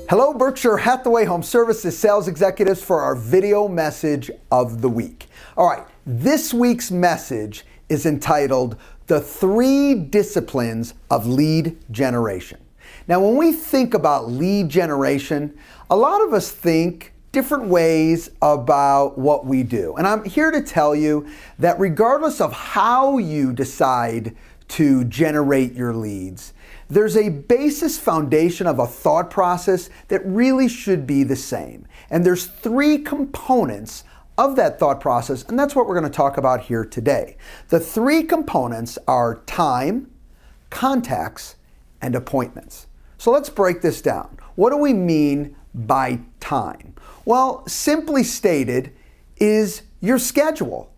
Hello, Berkshire Hathaway Home Services sales executives, for our video message of the week. All right, this week's message is entitled The 3 Disciplines of Lead Generation. Now, when we think about lead generation, a lot of us think different ways about what we do. And I'm here to tell you that regardless of how you decide to generate your leads, there's a basis foundation of a thought process that really should be the same. And there's 3 components of that thought process, and that's what we're going to talk about here today. The 3 components are time, contacts, and appointments. So let's break this down. What do we mean by time? Well, simply stated, is your schedule.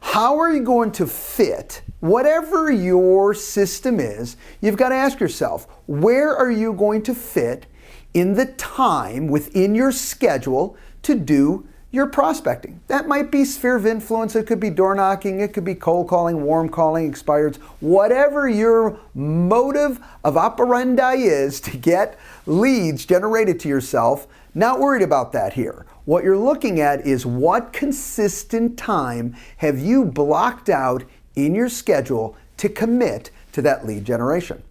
How are you going to fit whatever your system is? You've got to ask yourself, where are you going to fit in the time within your schedule to do your prospecting? That might be sphere of influence, it could be door knocking, it could be cold calling, warm calling, expireds, whatever your motive of operandi is to get leads generated to yourself. Not worried about that here. What you're looking at is what consistent time have you blocked out in your schedule to commit to that lead generation.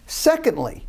Secondly,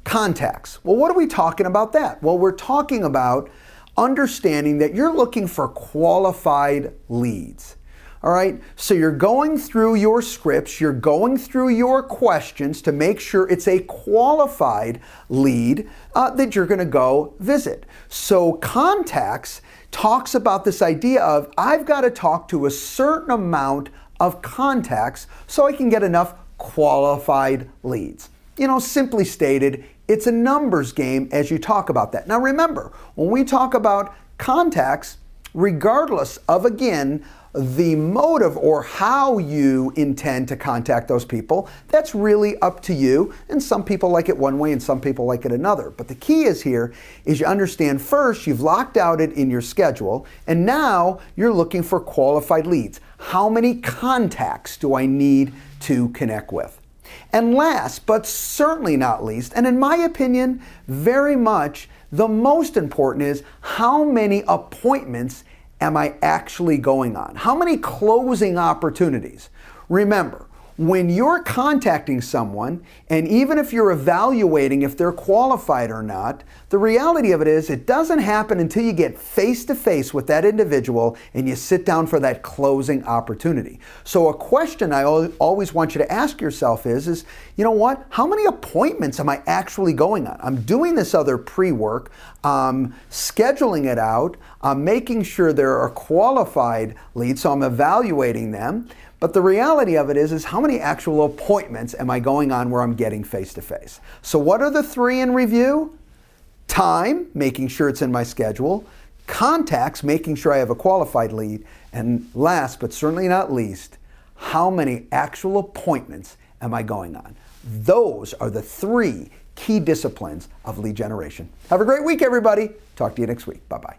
contacts. Well, what are we talking about that? Well, we're talking about understanding that you're looking for qualified leads. All right, so you're going through your scripts, you're going through your questions to make sure it's a qualified lead that you're going to go visit. So contacts talks about this idea of I've got to talk to a certain amount of contacts so I can get enough qualified leads. You know, simply stated, it's a numbers game as you talk about that. Now remember, when we talk about contacts, regardless of, again, the motive or how you intend to contact those people, that's really up to you. And some people like it one way and some people like it another. But the key is here is you understand first you've locked out it in your schedule and now you're looking for qualified leads. How many contacts do I need to connect with? And last, but certainly not least, and in my opinion, very much the most important is how many appointments am I actually going on? How many closing opportunities? Remember, when you're contacting someone, and even if you're evaluating if they're qualified or not, the reality of it is it doesn't happen until you get face to face with that individual and you sit down for that closing opportunity. So a question I always want you to ask yourself is, you know what? How many appointments am I actually going on? I'm doing this other pre-work, scheduling it out, I'm making sure there are qualified leads, so I'm evaluating them. But the reality of it is how many actual appointments am I going on where I'm getting face-to-face? So what are the 3 in review? Time, making sure it's in my schedule. Contacts, making sure I have a qualified lead. And last, but certainly not least, how many actual appointments am I going on? Those are the 3 key disciplines of lead generation. Have a great week, everybody. Talk to you next week. Bye-bye.